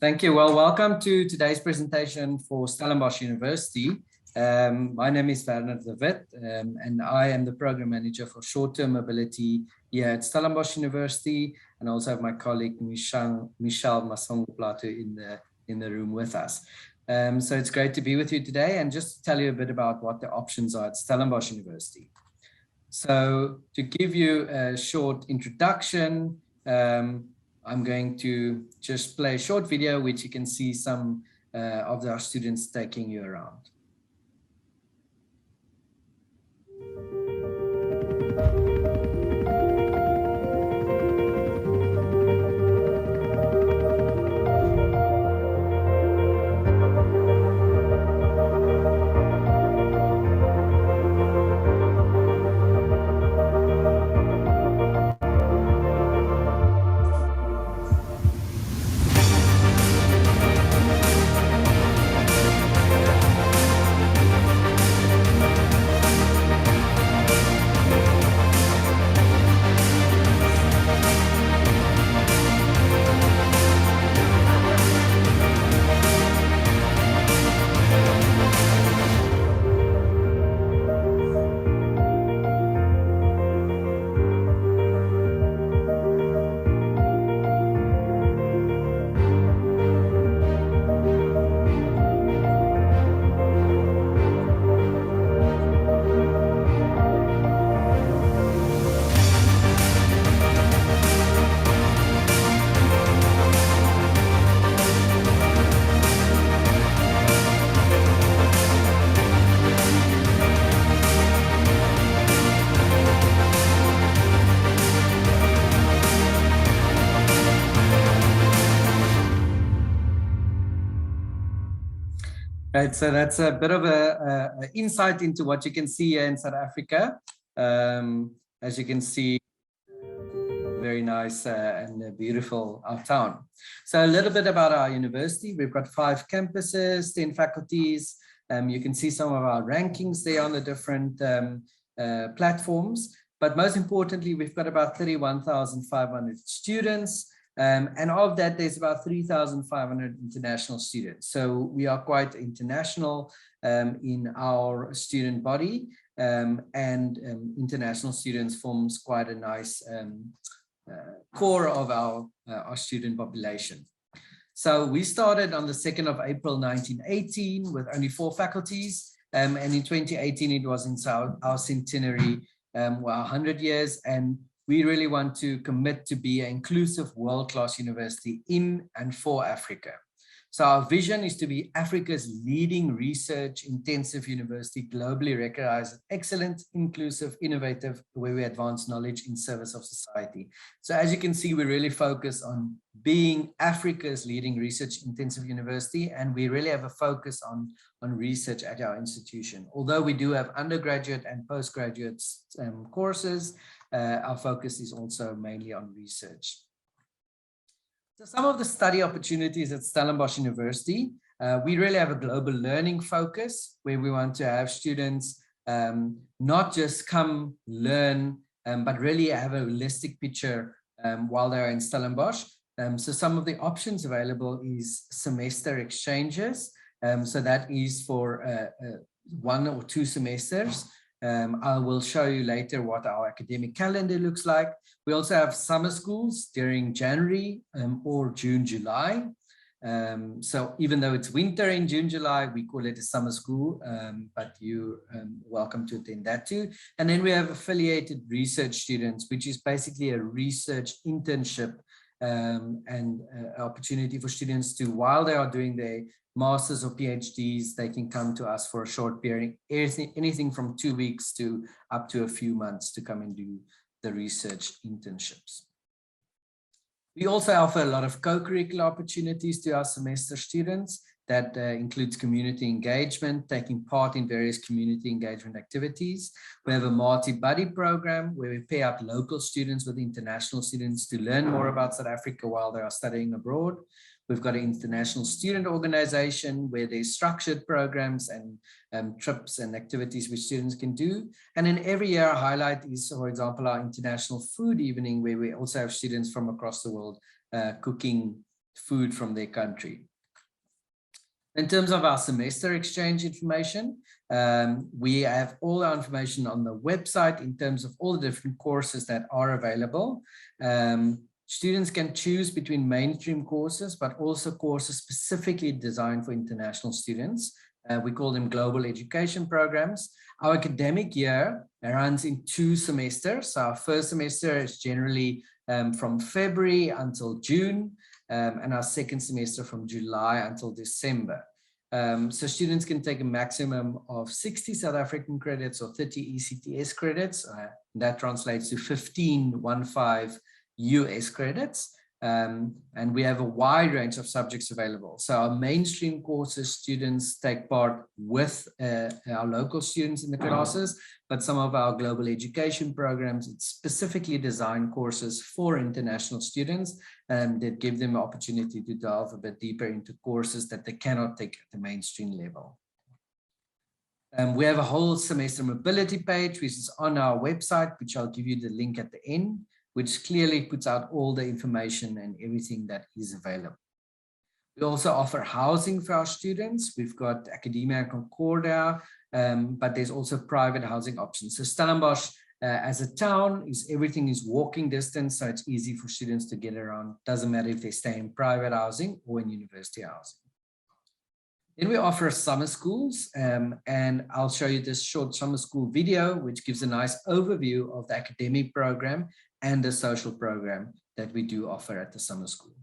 Thank you. Well, welcome to today's presentation for Stellenbosch University. My name is Werner de Wit, and I am the Program Manager for Short-Term Mobility here at Stellenbosch University, and also have my colleague Michelle Masongo-Plato in the room with us. So it's great to be with you today, and just to tell you a bit about what the options are at Stellenbosch University. So to give you a short introduction, I'm going to just play a short video which you can see some of our students taking you around. Right, so that's a bit of a insight into what you can see here in South Africa. As you can see, very nice and beautiful our town. So a little bit about our university. We've got 5 campuses, 10 faculties. You can see some of our rankings there on the different platforms. But most importantly, we've got about 31,500 students. And of that, there's about 3,500 international students. So we are quite international in our student body, and international students forms quite a nice core of our student population. So we started on the 2nd of April 1918 with only 4 faculties, and in 2018 it was in our centenary, 100 years, and we really want to commit to be an inclusive world-class university in and for Africa. So our vision is to be Africa's leading research-intensive university, globally recognized, excellent, inclusive, innovative, where we advance knowledge in service of society. So as you can see, we really focus on being Africa's leading research-intensive university, and we really have a focus on research at our institution. Although we do have undergraduate and postgraduate courses, our focus is also mainly on research. So some of the study opportunities at Stellenbosch University, we really have a global learning focus where we want to have students not just come learn, but really have a holistic picture while they're in Stellenbosch. So some of the options available is semester exchanges. So that is for 1 or 2 semesters. I will show you later what our academic calendar looks like. We also have summer schools during January or June, July. So even though it's winter in June, July, we call it a summer school, but you're welcome to attend that too. And then we have affiliated research students, which is basically a research internship and opportunity for students to, while they are doing their masters or PhDs, they can come to us for a short period, anything from 2 weeks to up to a few months to come and do the research internships. We also offer a lot of co-curricular opportunities to our semester students. That includes community engagement, taking part in various community engagement activities. We have a multi-buddy program where we pair up local students with international students to learn more about South Africa while they are studying abroad. We've got an international student organization where there's structured programs and trips and activities which students can do. And then every year our highlight is, for example, our international food evening, where we also have students from across the world cooking food from their country. In terms of our semester exchange information, we have all our information on the website in terms of all the different courses that are available. Students can choose between mainstream courses, but also courses specifically designed for international students. We call them global education programs. Our academic year runs in 2 semesters. So our first semester is generally from February until June, and our second semester from July until December. So students can take a maximum of 60 South African credits or 30 ECTS credits. That translates to 15 US credits. And we have a wide range of subjects available. So our mainstream courses, students take part with our local students in the classes, but some of our global education programs, it's specifically designed courses for international students that give them an opportunity to delve a bit deeper into courses that they cannot take at the mainstream level. We have a whole semester mobility page, which is on our website, which I'll give you the link at the end, which clearly puts out all the information and everything that is available. We also offer housing for our students. We've got Academia and Concordia, but there's also private housing options. So Stellenbosch as a town, everything is walking distance, so it's easy for students to get around. Doesn't matter if they stay in private housing or in university housing. Then we offer summer schools, and I'll show you this short summer school video, which gives a nice overview of the academic program and the social program that we do offer at the summer school.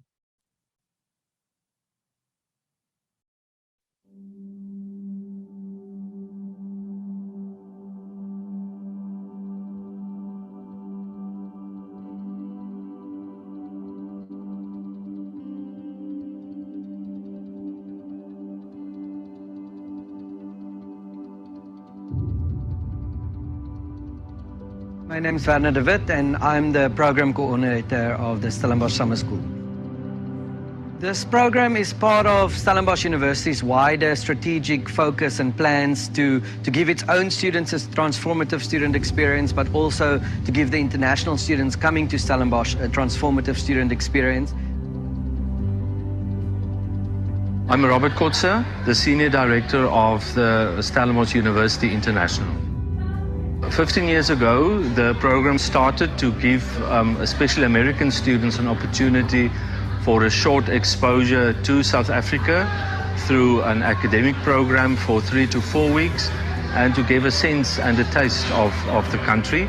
My name is Werner de Wit and I'm the program coordinator of the Stellenbosch Summer School. This program is part of Stellenbosch University's wider strategic focus and plans to give its own students a transformative student experience, but also to give the international students coming to Stellenbosch a transformative student experience. I'm Robert Kotze, the Senior Director of the Stellenbosch University International. 15 years ago, the program started to give especially American students an opportunity for a short exposure to South Africa through an academic program for 3 to 4 weeks and to give a sense and a taste of the country.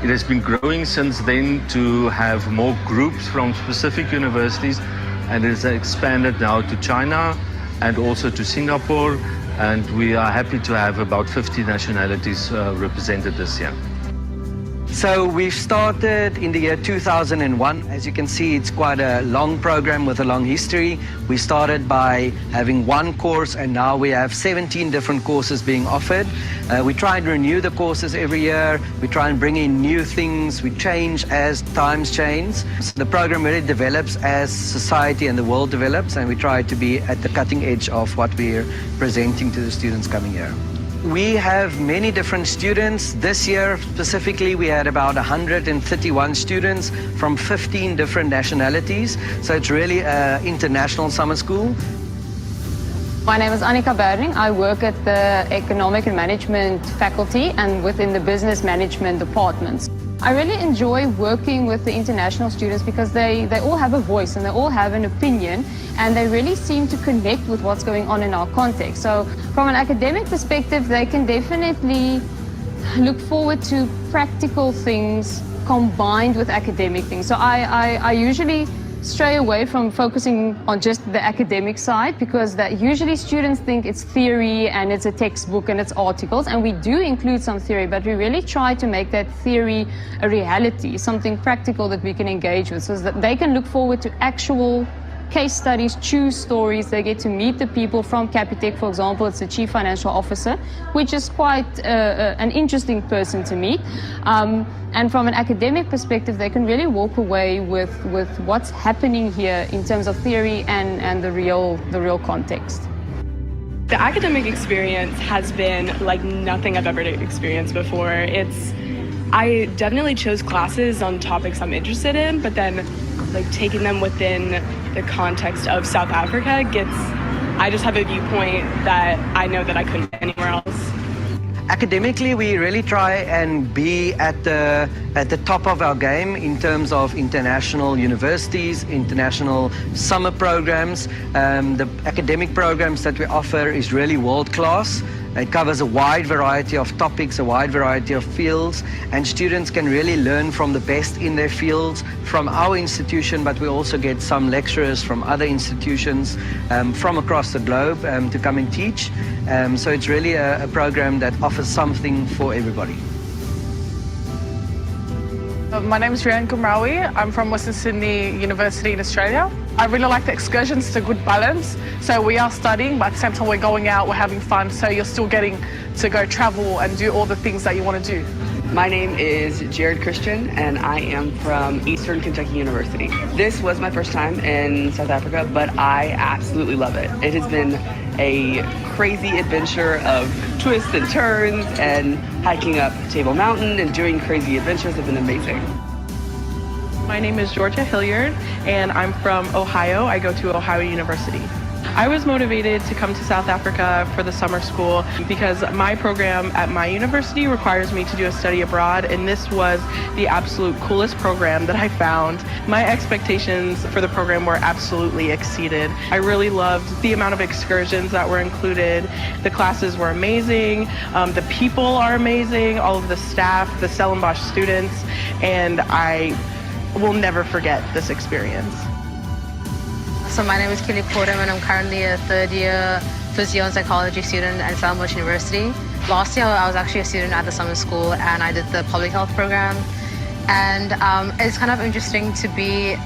It has been growing since then to have more groups from specific universities, and it has expanded now to China and also to Singapore. And we are happy to have about 50 nationalities represented this year. So we've started in the year 2001. As you can see, it's quite a long program with a long history. We started by having 1 course, and now we have 17 different courses being offered. We try and renew the courses every year. We try and bring in new things. We change as times change. So the program really develops as society and the world develops, and we try to be at the cutting edge of what we're presenting to the students coming here. We have many different students. This year specifically, we had about 131 students from 15 different nationalities. So it's really an international summer school. My name is Annika Berding. I work at the Economic and Management faculty and within the Business Management departments. I really enjoy working with the international students because they all have a voice and they all have an opinion, and they really seem to connect with what's going on in our context. So from an academic perspective, they can definitely look forward to practical things combined with academic things. So I usually stray away from focusing on just the academic side, because that usually students think it's theory and it's a textbook and it's articles, and we do include some theory, but we really try to make that theory a reality, something practical that we can engage with, so that they can look forward to actual case studies, choose stories. They get to meet the people from Capitec, for example. It's the Chief Financial Officer, which is quite an interesting person to meet. And from an academic perspective, they can really walk away with what's happening here in terms of theory and the real context. The academic experience has been like nothing I've ever experienced before. I definitely chose classes on topics I'm interested in, but then like taking them within the context of South Africa I just have a viewpoint that I know that I couldn't get anywhere else. Academically, we really try and be at the top of our game in terms of international universities, international summer programs. The academic programs that we offer is really world-class. It covers a wide variety of topics, a wide variety of fields, and students can really learn from the best in their fields from our institution, but we also get some lecturers from other institutions from across the globe to come and teach. So it's really a program that offers something for everybody. My name is Rian Kumrawi. I'm from Western Sydney University in Australia. I really like the excursions. It's a good balance. So we are studying, but at the same time we're going out, we're having fun, so you're still getting to go travel and do all the things that you want to do. My name is Jared Christian, and I am from Eastern Kentucky University. This was my first time in South Africa, but I absolutely love it. It has been a crazy adventure of twists and turns, and hiking up Table Mountain and doing crazy adventures have been amazing. My name is Georgia Hilliard, and I'm from Ohio. I go to Ohio University. I was motivated to come to South Africa for the summer school because my program at my university requires me to do a study abroad, and this was the absolute coolest program that I found. My expectations for the program were absolutely exceeded. I really loved the amount of excursions that were included. The classes were amazing, the people are amazing, all of the staff, the Stellenbosch students, and I will never forget this experience. So my name is Kelly Porter, and I'm currently a third year physio and psychology student at Stellenbosch University. Last year I was actually a student at the summer school, and I did the public health program. And it's kind of interesting to be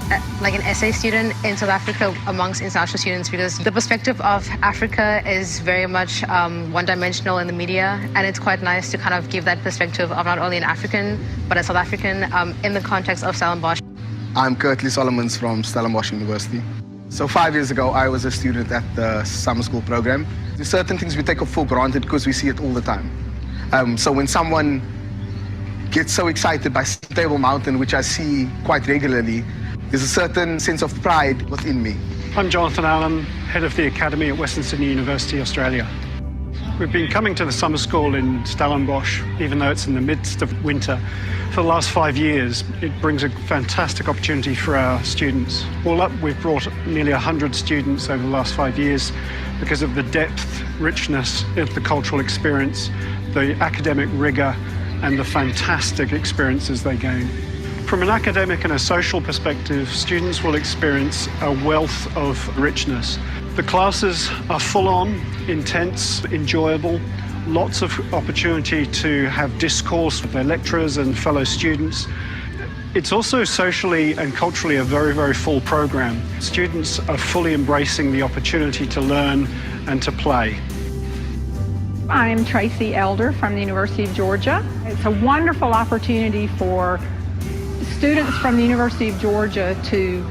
like an essay student in South Africa amongst international students, because the perspective of Africa is very much one-dimensional in the media, and it's quite nice to kind of give that perspective of not only an African but a South African in the context of Stellenbosch. I'm Curtly Solomons from Stellenbosch University. So 5 years ago, I was a student at the summer school program. There's certain things we take for granted because we see it all the time. So when someone gets so excited by Table Mountain, which I see quite regularly, there's a certain sense of pride within me. I'm Jonathan Allen, head of the Academy at Western Sydney University, Australia. We've been coming to the summer school in Stellenbosch, even though it's in the midst of winter, for the last 5 years. It brings a fantastic opportunity for our students. All up, we've brought nearly 100 students over the last 5 years because of the depth, richness of the cultural experience, the academic rigor, and the fantastic experiences they gain. From an academic and a social perspective, students will experience a wealth of richness. The classes are full-on, intense, enjoyable, lots of opportunity to have discourse with their lecturers and fellow students. It's also socially and culturally a very, very full program. Students are fully embracing the opportunity to learn and to play. I'm Tracy Elder from the University of Georgia. It's a wonderful opportunity for students from the University of Georgia to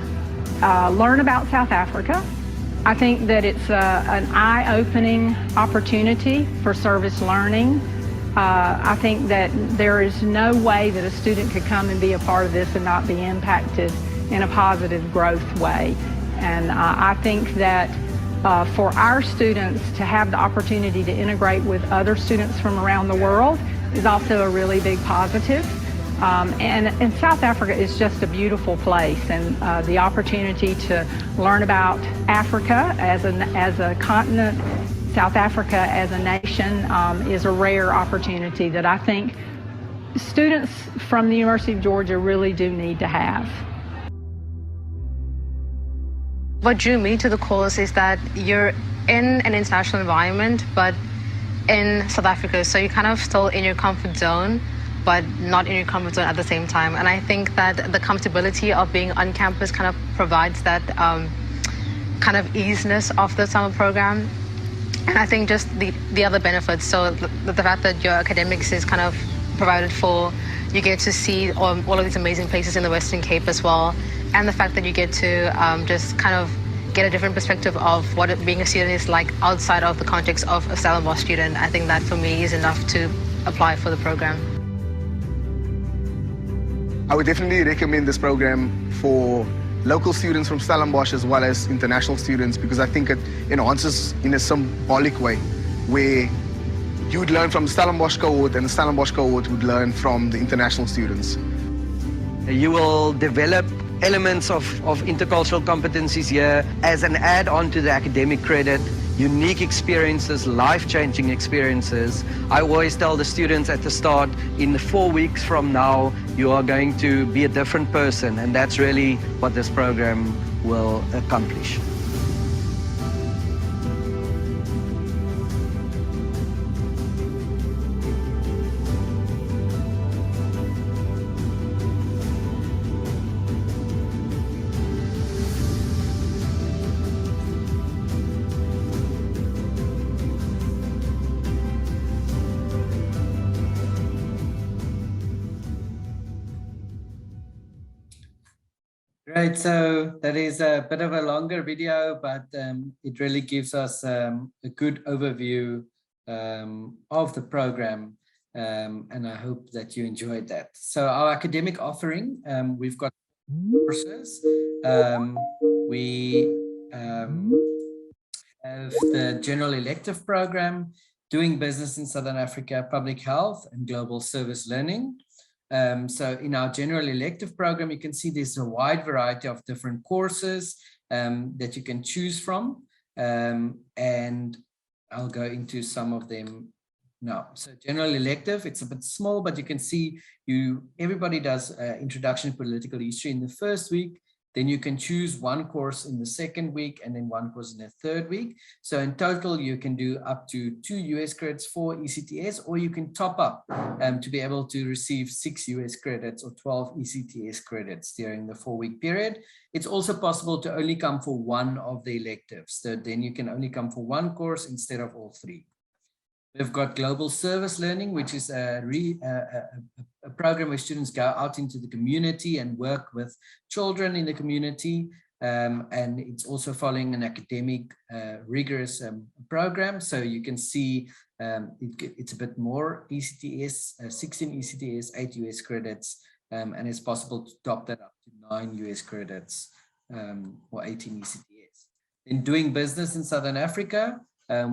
learn about South Africa. I think that it's an eye-opening opportunity for service learning. I think that there is no way that a student could come and be a part of this and not be impacted in a positive growth way. And I think that for our students to have the opportunity to integrate with other students from around the world is also a really big positive. And South Africa is just a beautiful place, and the opportunity to learn about Africa as a continent, South Africa as a nation, is a rare opportunity that I think students from the University of Georgia really do need to have. What drew me to the course is that you're in an international environment, but in South Africa, so you're kind of still in your comfort zone, but not in your comfort zone at the same time. And I think that the comfortability of being on campus kind of provides that kind of easiness of the summer program. And I think just the other benefits, so the fact that your academics is kind of provided for, you get to see all of these amazing places in the Western Cape as well, and the fact that you get to just kind of get a different perspective of what being a student is like outside of the context of a Stellenbosch student. I think that for me is enough to apply for the program. I would definitely recommend this program for local students from Stellenbosch as well as international students, because I think it enhances in a symbolic way where you would learn from the Stellenbosch cohort and the Stellenbosch cohort would learn from the international students. You will develop elements of intercultural competencies here as an add-on to the academic credit, unique experiences, life-changing experiences. I always tell the students at the start, in 4 weeks from now, you are going to be a different person, and that's really what this program will accomplish. Great, so that is a bit of a longer video, but it really gives us a good overview of the program, and I hope that you enjoyed that. So our academic offering, we've got courses. We have the general elective program, doing business in Southern Africa, public health and global service learning. So in our general elective program, you can see there's a wide variety of different courses that you can choose from. And I'll go into some of them now. So general elective, it's a bit small, but you can see everybody does introduction to political history in the first week. Then you can choose one course in the second week and then one course in the third week. So in total, you can do up to 2 US credits for ECTS, or you can top up to be able to receive 6 US credits or 12 ECTS credits during the 4-week period. It's also possible to only come for one of the electives. So then you can only come for one course instead of all 3. We've got global service learning, which is a program where students go out into the community and work with children in the community. And it's also following an academic, rigorous program. So you can see it's a bit more ECTS, 16 ECTS, 8 US credits, and it's possible to top that up to 9 US credits or 18 ECTS. In doing business in Southern Africa,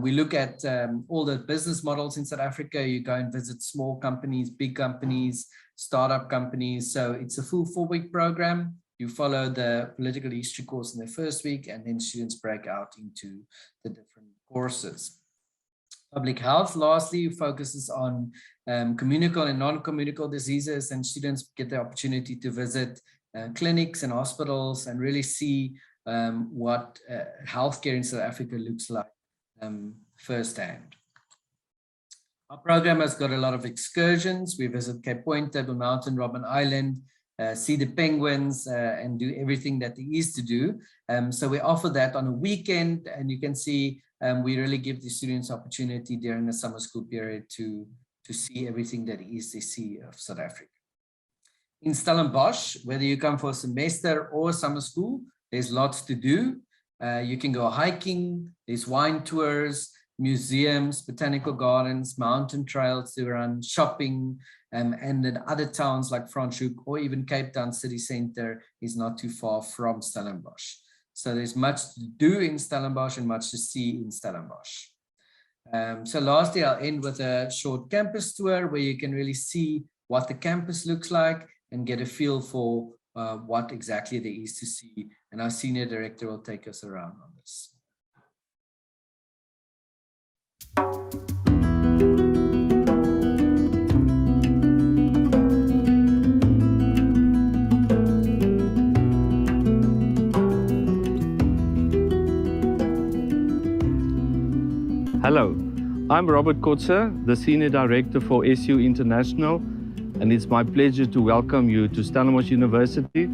we look at all the business models in South Africa. You go and visit small companies, big companies, startup companies. So it's a full 4-week program. You follow the political history course in the first week, and then students break out into the different courses. Public health, lastly, focuses on communicable and non-communicable diseases, and students get the opportunity to visit clinics and hospitals and really see what healthcare in South Africa looks like firsthand. Our program has got a lot of excursions. We visit Cape Point, Table Mountain, Robben Island, see the penguins, and do everything that there is to do. So we offer that on a weekend, and you can see we really give the students opportunity during the summer school period to see everything that is they see of South Africa. In Stellenbosch, whether you come for a semester or summer school, there's lots to do. You can go hiking, there's wine tours, museums, botanical gardens, mountain trails to run, shopping, and in other towns like Franschhoek or even Cape Town city center is not too far from Stellenbosch. So there's much to do in Stellenbosch and much to see in Stellenbosch. So lastly, I'll end with a short campus tour where you can really see what the campus looks like and get a feel for what exactly there is to see. And our senior director will take us around on this. Hello, I'm Robert Kotzer, the Senior Director for SU International, and it's my pleasure to welcome you to Stellenbosch University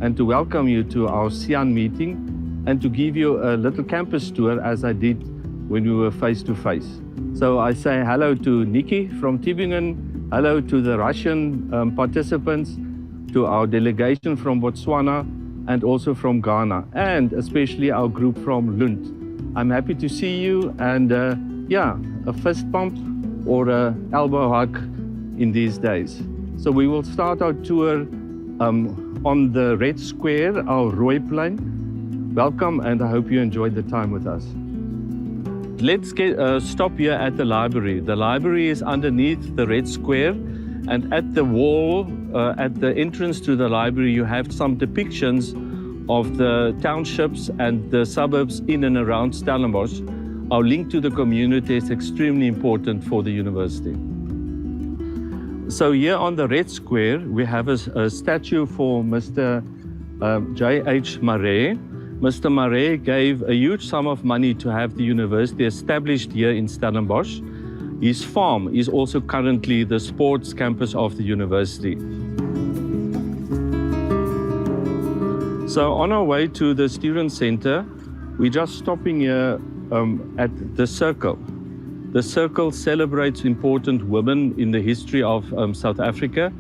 and to welcome you to our SIAN meeting and to give you a little campus tour as I did when we were face to face. So I say hello to Nikki from Tübingen, hello to the Russian participants, to our delegation from Botswana and also from Ghana, and especially our group from Lund. I'm happy to see you, and yeah, a fist bump or an elbow hug in these days. So we will start our tour on the Red Square, our Rooiplein. Welcome, and I hope you enjoyed the time with us. Let's stop here at the library. The library is underneath the Red Square, and at the wall, at the entrance to the library, you have some depictions of the townships and the suburbs in and around Stellenbosch. Our link to the community is extremely important for the university. So here on the Red Square, we have a statue for Mr. J.H. Marais. Mr. Marais gave a huge sum of money to have the university established here in Stellenbosch. His farm is also currently the sports campus of the university. So on our way to the student center, we're just stopping here at the Circle. The Circle celebrates important women in the history of South Africa,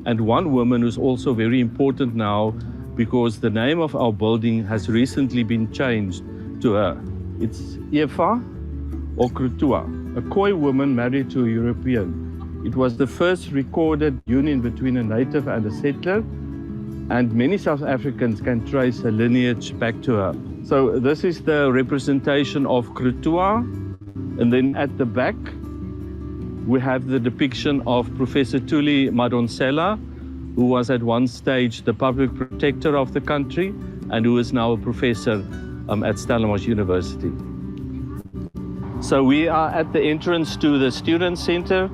and one woman who's also very important now because the name of our building has recently been changed to her. It's Eva or Krutua, a Khoi woman married to a European. It was the first recorded union between a native and a settler, and many South Africans can trace her lineage back to her. So this is the representation of Krutua, and then at the back we have the depiction of Professor Tuli Madonsela, who was at one stage the public protector of the country and who is now a professor at Stellenbosch University. So we are at the entrance to the student center.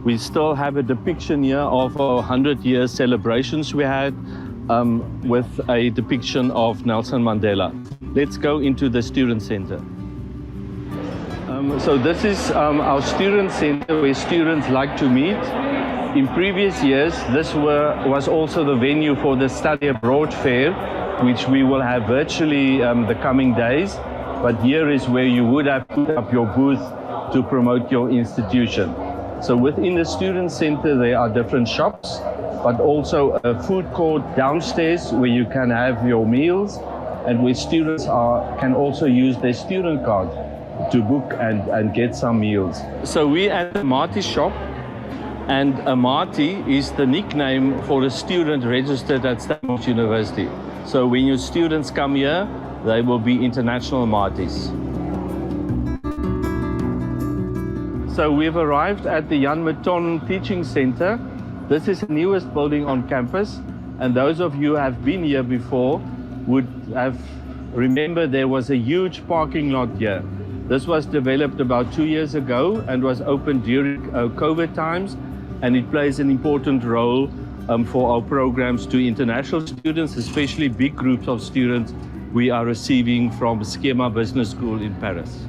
We still have a depiction here of our 100-year celebrations we had with a depiction of Nelson Mandela. Let's go into the student center. So this is our student center where students like to meet. In previous years, this was also the venue for the Study Abroad Fair, which we will have virtually the coming days. But here is where you would have put up your booth to promote your institution. So within the student center, there are different shops, but also a food court downstairs where you can have your meals and where students can also use their student card to book and get some meals. So we're at the Marty shop, and a Marty is the nickname for a student registered at Stellenbosch University. So when your students come here, they will be international Martys. So we've arrived at the Jan Meton Teaching Center. This is the newest building on campus, and those of you who have been here before would have remembered there was a huge parking lot here. This was developed about 2 years ago and was opened during COVID times, and it plays an important role for our programs to international students, especially big groups of students we are receiving from Schema Business School in Paris.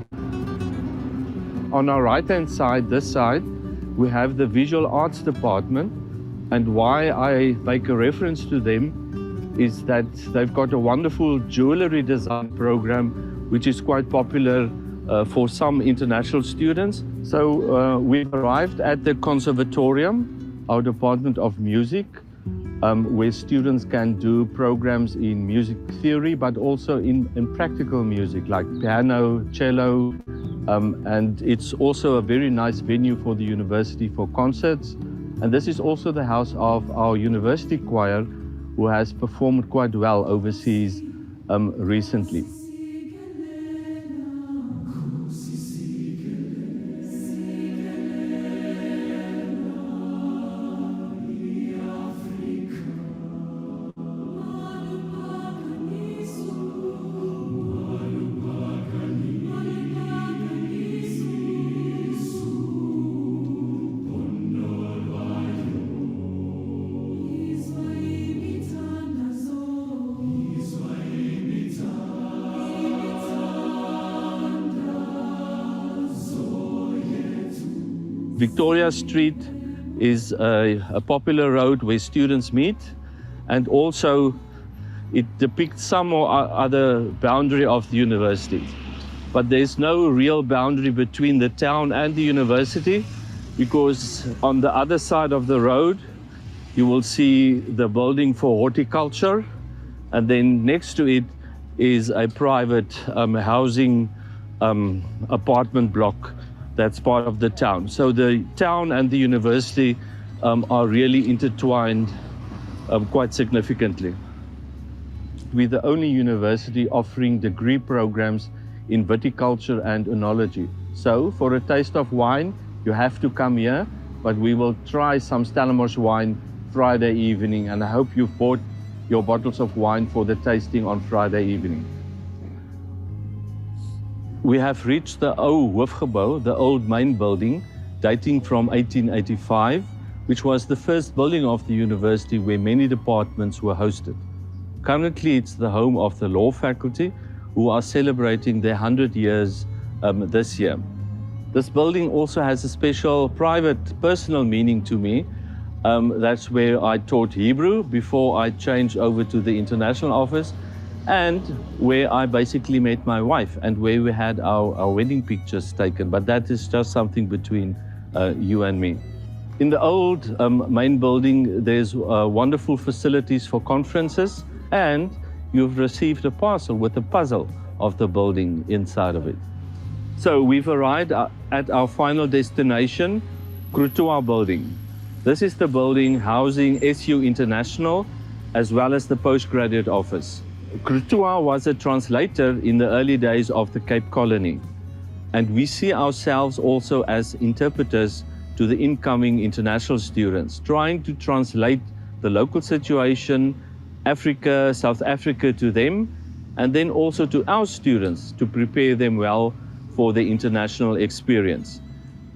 On our right-hand side, this side, we have the Visual Arts Department, and why I make a reference to them is that they've got a wonderful jewelry design program, which is quite popular for some international students. So we've arrived at the Conservatorium, our Department of Music, where students can do programs in music theory, but also in practical music like piano, cello, and it's also a very nice venue for the university for concerts. And this is also the house of our university choir, who has performed quite well overseas recently. Victoria Street is a popular road where students meet, and also it depicts some or other boundary of the university. But there's no real boundary between the town and the university, because on the other side of the road you will see the building for horticulture, and then next to it is a private housing apartment block that's part of the town. So the town and the university are really intertwined quite significantly. We're the only university offering degree programs in viticulture and enology. So for a taste of wine, you have to come here, but we will try some Stellenbosch wine Friday evening, and I hope you've bought your bottles of wine for the tasting on Friday evening. We have reached the Ou Hoofgebou, the old main building, dating from 1885, which was the first building of the university where many departments were hosted. Currently, it's the home of the law faculty, who are celebrating their 100 years this year. This building also has a special private, personal meaning to me. That's where I taught Hebrew before I changed over to the international office, and where I basically met my wife and where we had our wedding pictures taken. But that is just something between you and me. In the old main building, there's wonderful facilities for conferences, and you've received a parcel with a puzzle of the building inside of it. So we've arrived at our final destination, Krutua building. This is the building housing SU International, as well as the postgraduate office. Krutua was a translator in the early days of the Cape Colony, and we see ourselves also as interpreters to the incoming international students, trying to translate the local situation, Africa, South Africa to them, and then also to our students to prepare them well for the international experience.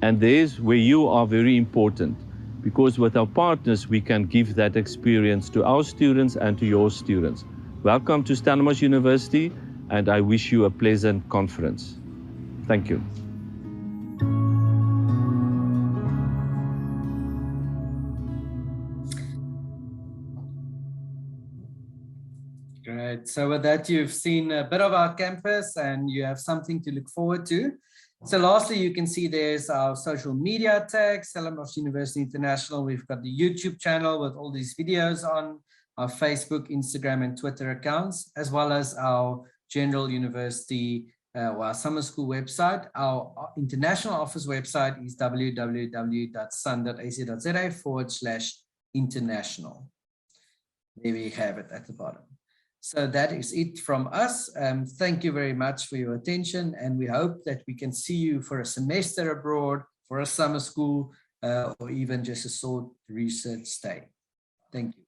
And there's where you are very important, because with our partners, we can give that experience to our students and to your students. Welcome to Stellenbosch University, and I wish you a pleasant conference. Thank you. Great. So with that, you've seen a bit of our campus and you have something to look forward to. So lastly, you can see there's our social media tag, Stellenbosch University International. We've got the YouTube channel with all these videos on, our Facebook, Instagram, and Twitter accounts, as well as our general university or our summer school website. Our international office website is www.sun.ac.za/international. There we have it at the bottom. So that is it from us. Thank you very much for your attention, and we hope that we can see you for a semester abroad, for a summer school, or even just a short research stay. Thank you.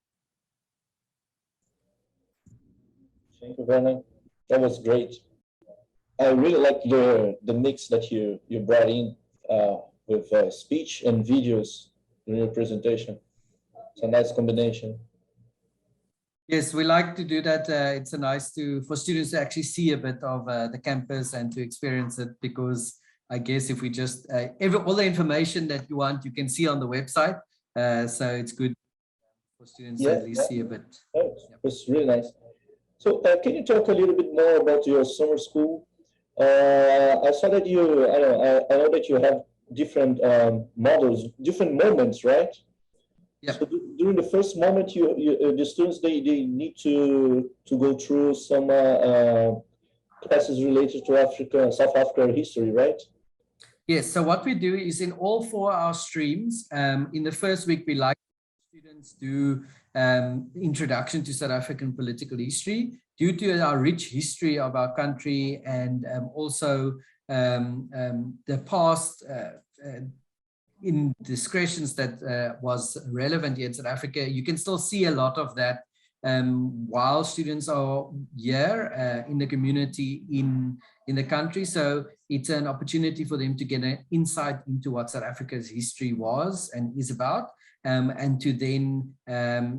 Thank you, Werner. That was great. I really like the mix that you brought in with speech and videos in your presentation. It's a nice combination. Yes, we like to do that. It's nice for students to actually see a bit of the campus and to experience it, because I guess if we just all the information that you want, you can see on the website. So it's good for students to at least see a bit. It was really nice. So can you talk a little bit more about your summer school? I saw that I know that you have different models, different moments, right? Yeah. So during the first moment, the students they need to go through some classes related to Africa, South Africa history, right? Yes. So what we do is in all 4 our streams. In the first week, we like students do introduction to South African political history, due to our rich history of our country, and also the past indiscretions that was relevant here in South Africa. You can still see a lot of that while students are here in the community in the country. So it's an opportunity for them to get an insight into what South Africa's history was and is about, and to then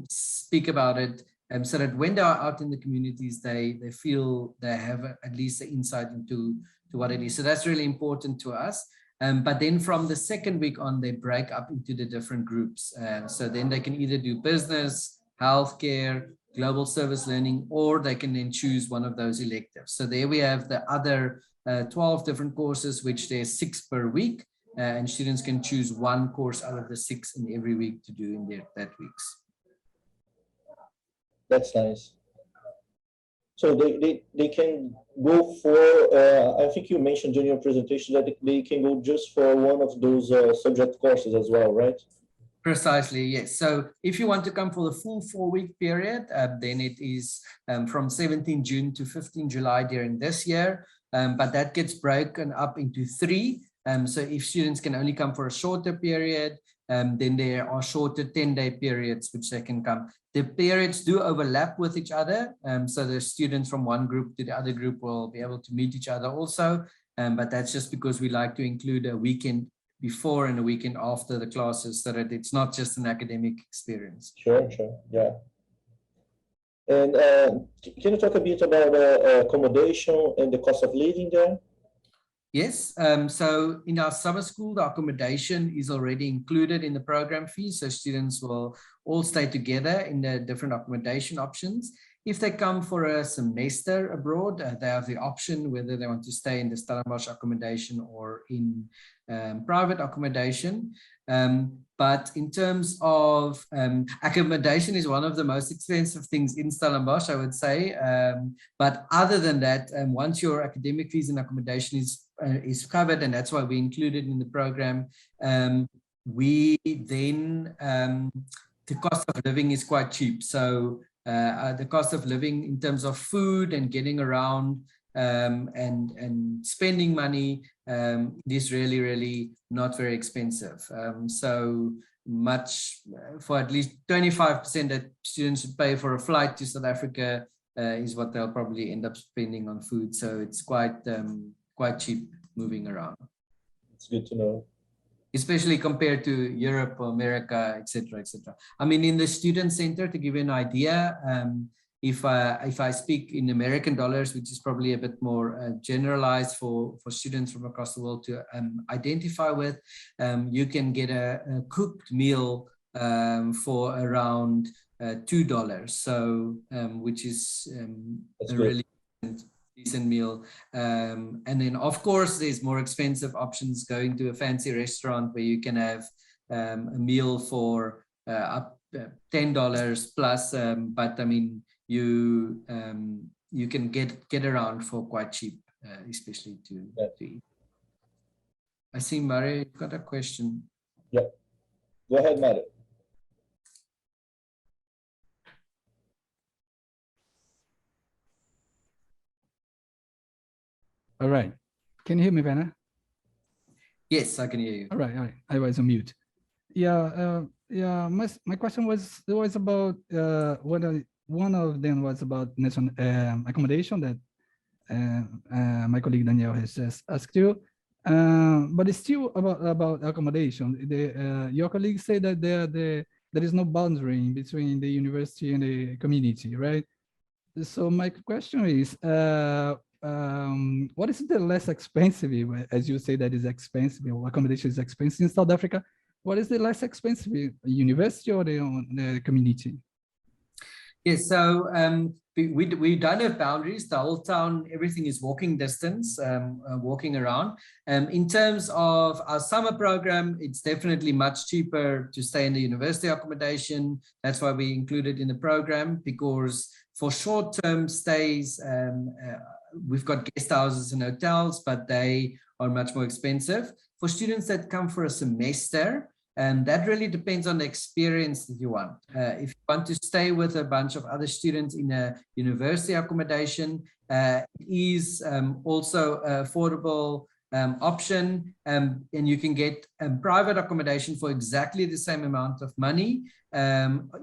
speak about it, so that when they are out in the communities, they feel they have at least an insight into what it is. So that's really important to us. But then from the second week on, they break up into the different groups. So then they can either do business, healthcare, global service learning, or they can then choose one of those electives. So there we have the other 12 different courses, which there's 6 per week, and students can choose one course out of the 6 in every week to do in that weeks. That's nice. So they can go for, I think you mentioned during your presentation that they can go just for one of those subject courses as well, right? Precisely, yes. So if you want to come for the full 4-week period, then it is from 17 June to 15 July during this year. But that gets broken up into 3. So if students can only come for a shorter period, then there are shorter 10-day periods which they can come. The periods do overlap with each other. So the students from one group to the other group will be able to meet each other also. But that's just because we like to include a weekend before and a weekend after the classes so that it's not just an academic experience. Sure, yeah. And can you talk a bit about accommodation and the cost of living there? Yes, so in our summer school, the accommodation is already included in the program fee. So students will all stay together in the different accommodation options. If they come for a semester abroad, they have the option whether they want to stay in the Stellenbosch accommodation or in private accommodation. But in terms of accommodation is one of the most expensive things in Stellenbosch, I would say. But other than that, once your academic fees and accommodation is covered, and that's why we included in the program, we then, the cost of living is quite cheap. So the cost of living in terms of food and getting around and spending money is really, really not very expensive. So much for at least 25% that students should pay for a flight to South Africa is what they'll probably end up spending on food. So it's quite cheap moving around. It's good to know. Especially compared to Europe or America, etc., etc. I mean, in the student center, to give you an idea, if I speak in American dollars, which is probably a bit more generalized for students from across the world to identify with, you can get a cooked meal for around $2. So, which is a really decent meal. And then of course there's more expensive options, going to a fancy restaurant where you can have a meal for up $10 plus, but I mean you can get around for quite cheap, especially to eat. I see Murray, you've got a question. Yeah, go ahead, Murray. All right. Can you hear me, Vanna? Yes, I can hear you. All right. I was on mute. Yeah. My question was about one of them was about national accommodation that my colleague Daniel has just asked you. But it's still about accommodation. Your colleagues say that there is no boundary between the university and the community, right? So my question is, what is the less expensive, as you say that is expensive, or accommodation is expensive in South Africa? What is the less expensive, university or the community? Yes, so we don't have boundaries. The whole town, everything is walking distance, walking around. In terms of our summer program, it's definitely much cheaper to stay in the university accommodation. That's why we included in the program, because for short-term stays, we've got guest houses and hotels, but they are much more expensive. For students that come for a semester, that really depends on the experience that you want. If you want to stay with a bunch of other students in a university accommodation, it is also an affordable option, and you can get private accommodation for exactly the same amount of money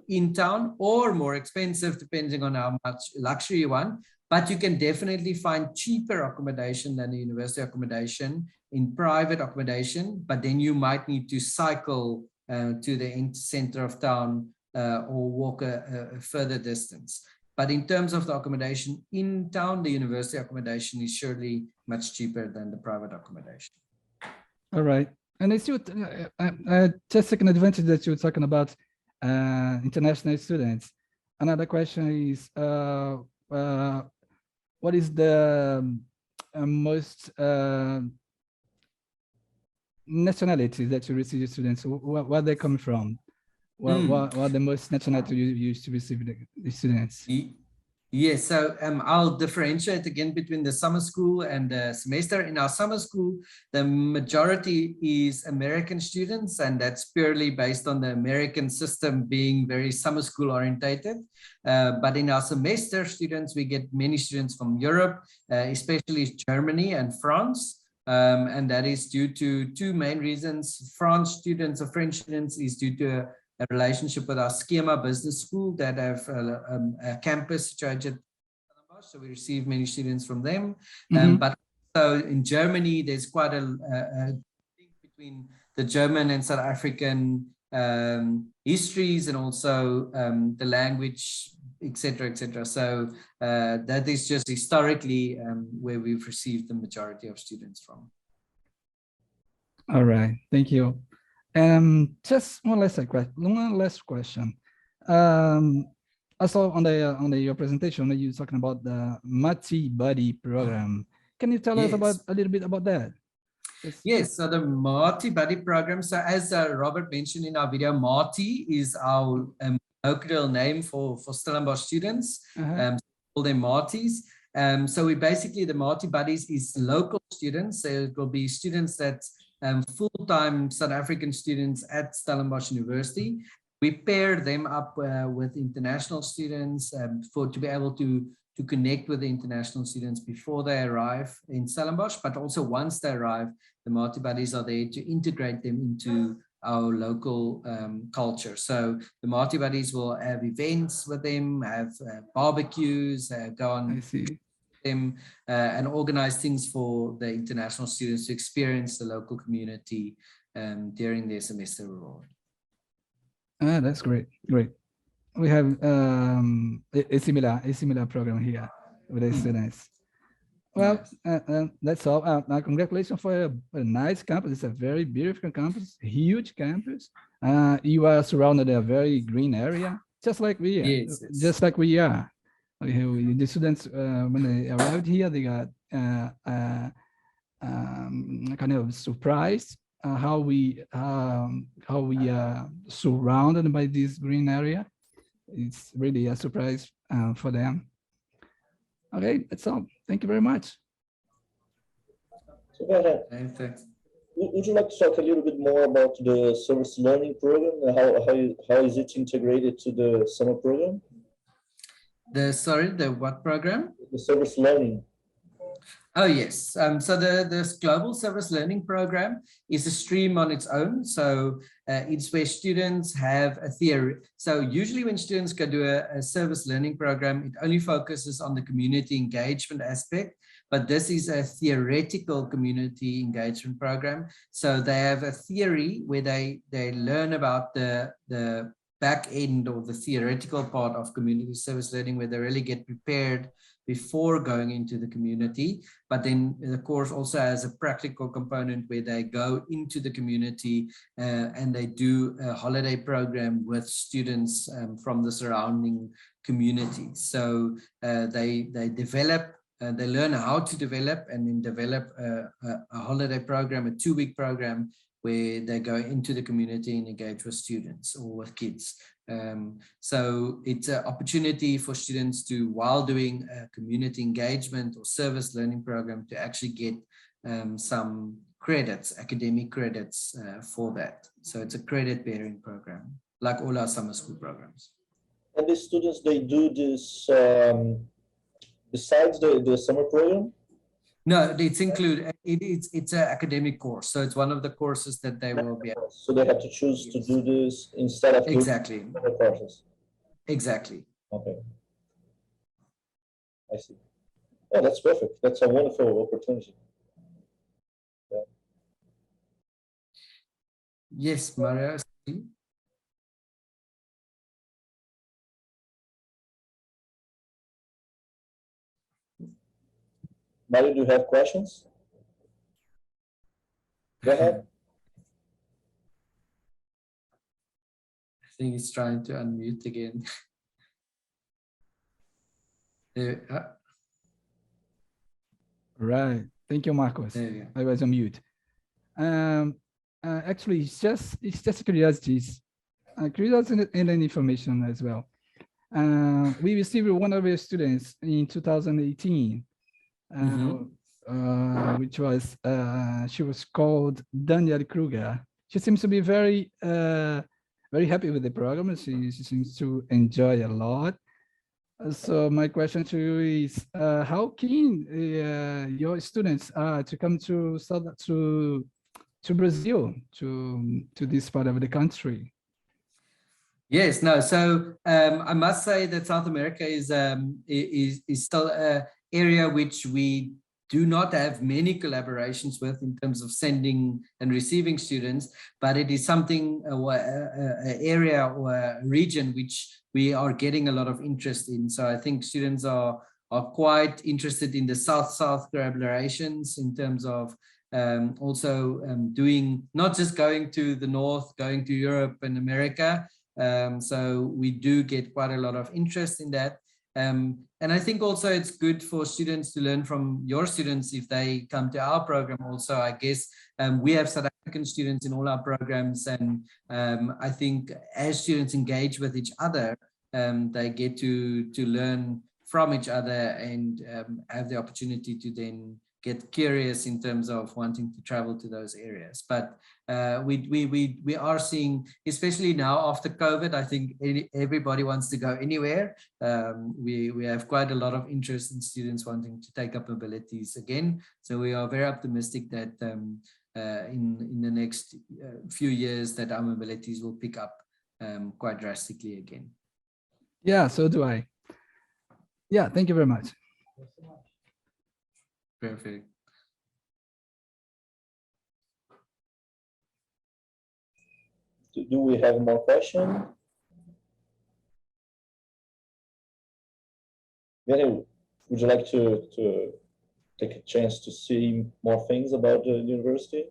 in town, or more expensive depending on how much luxury you want. But you can definitely find cheaper accommodation than the university accommodation in private accommodation, but then you might need to cycle to the center of town or walk a further distance. But in terms of the accommodation in town, the university accommodation is surely much cheaper than the private accommodation. All right. And it's just taking advantage that you're talking about international students. Another question is, what is the most nationalities that you receive students? Where they come from? What are the most nationalities you used to receive the students? Yes, so I'll differentiate again between the summer school and the semester. In our summer school, the majority is American students, and that's purely based on the American system being very summer school orientated. But in our semester students, we get many students from Europe, especially Germany and France. And that is due to two main reasons. French students or French students is due to a relationship with our Schema Business School that have a campus situated, so we receive many students from them. But so in Germany, there's quite a link between the German and South African histories, and also the language, etc., etc. So that is just historically where we've received the majority of students from. All right, thank you. Just one last question. Also on your presentation, you were talking about the Multi Buddy program. Can you tell us a little bit about that? Yes, so the Multi Buddy program. So as Robert mentioned in our video, Multi is our colloquial name for Stellenbosch students. Call them Multis. So we basically, the Multi Buddies is local students. So it will be students that full-time South African students at Stellenbosch University. We pair them up with international students to be able to connect with the international students before they arrive in Stellenbosch, but also once they arrive, the multi-buddies are there to integrate them into our local culture. So the multi-buddies will have events with them, have barbecues, go on them and organize things for the international students to experience the local community during their semester abroad. That's great. We have a similar program here with the students. Well, that's all. Congratulations for a nice campus. It's a very beautiful campus, huge campus. You are surrounded in a very green area, just like we are. Yes. Just like we are. The students, when they arrived here, they got kind of surprised how we are surrounded by this green area. It's really a surprise for them. Okay, that's all. Thank you very much. So, would you like to talk a little bit more about the service learning program and how is it integrated to the summer program? The what program? The service learning. Oh, yes. So this global service learning program is a stream on its own. So it's where students have a theory. So usually when students go do a service learning program, it only focuses on the community engagement aspect, but this is a theoretical community engagement program. So they have a theory where they learn about the back end or the theoretical part of community service learning, where they really get prepared before going into the community. But then the course also has a practical component where they go into the community and they do a holiday program with students from the surrounding community. So they develop, they learn how to develop and then develop a holiday program, a 2-week program where they go into the community and engage with students or with kids. So it's an opportunity for students to, while doing a community engagement or service learning program, to actually get some credits, academic credits for that. So it's a credit bearing program, like all our summer school programs. And the students, they do this besides the summer program? No, it's included. It's an academic course, so it's one of the courses that they will be. So they have to choose to do this instead of exactly other courses. Exactly. Okay, I see. Oh, that's perfect. That's a wonderful opportunity. Yeah. Yes, Maria. Mario, do you have questions? Go ahead. I think he's trying to unmute again. There, Right. Thank you, Marcos. I was on mute. Actually, it's just curiosity and information as well. we received one of your students in 2018, which was, she was called Danielle Kruger. She seems to be very happy with the program. She seems to enjoy a lot. So my question to you is, how keen your students are to come to Brazil, to this part of the country? Yes, no. So I must say that South America is still an area which we do not have many collaborations with in terms of sending and receiving students, but it is something, an area or a region which we are getting a lot of interest in. So I think students are quite interested in the South-South collaborations in terms of also doing, not just going to the North, going to Europe and America. So we do get quite a lot of interest in that. And I think also it's good for students to learn from your students if they come to our program also. I guess we have South African students in all our programs, and I think as students engage with each other, they get to learn from each other and have the opportunity to then get curious in terms of wanting to travel to those areas. But we are seeing, especially now after COVID, I think everybody wants to go anywhere. We have quite a lot of interest in students wanting to take up mobilities again. So we are very optimistic that in the next few years that our mobilities will pick up quite drastically again. Yeah, so do I. Yeah, thank you very much. Perfect. Do we have more questions? Benny, would you like to take a chance to see more things about the university?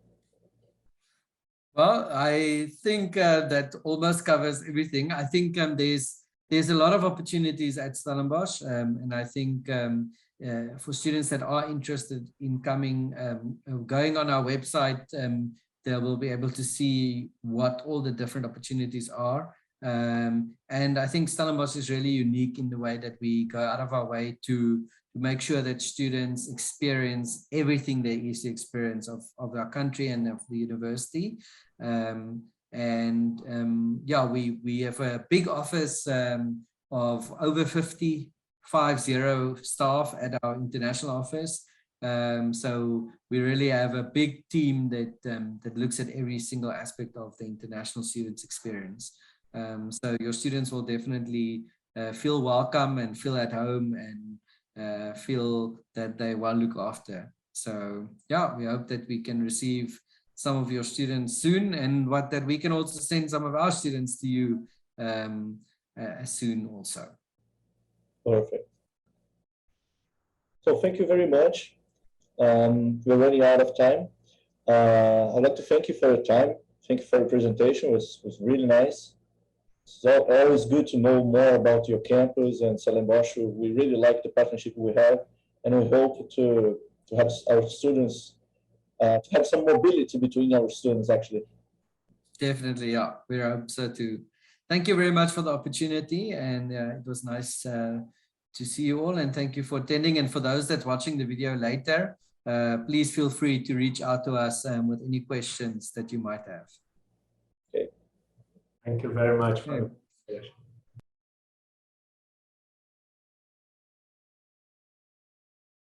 Well, I think that almost covers everything. I think there's a lot of opportunities at Stellenbosch, and I think for students that are interested in coming, going on our website, they will be able to see what all the different opportunities are. And I think Stellenbosch is really unique in the way that we go out of our way to make sure that students experience everything there is to experience of our country and of the university. Yeah, we have a big office of over 50 staff at our international office. So we really have a big team that looks at every single aspect of the international students' experience. So your students will definitely feel welcome and feel at home and feel that they well looked after. So yeah, we hope that we can receive some of your students soon, and that we can also send some of our students to you soon also. Perfect. So thank you very much. We're running out of time. I'd like to thank you for your time. Thank you for your presentation. It was really nice. It's always good to know more about your campus and Stellenbosch. We really like the partnership we have, and we hope to have our students, to have some mobility between our students, actually. Definitely, yeah. We hope so too. Thank you very much for the opportunity, and it was nice to see you all, and thank you for attending. And for those that watching the video later, please feel free to reach out to us with any questions that you might have. Okay. Thank you very much for the presentation.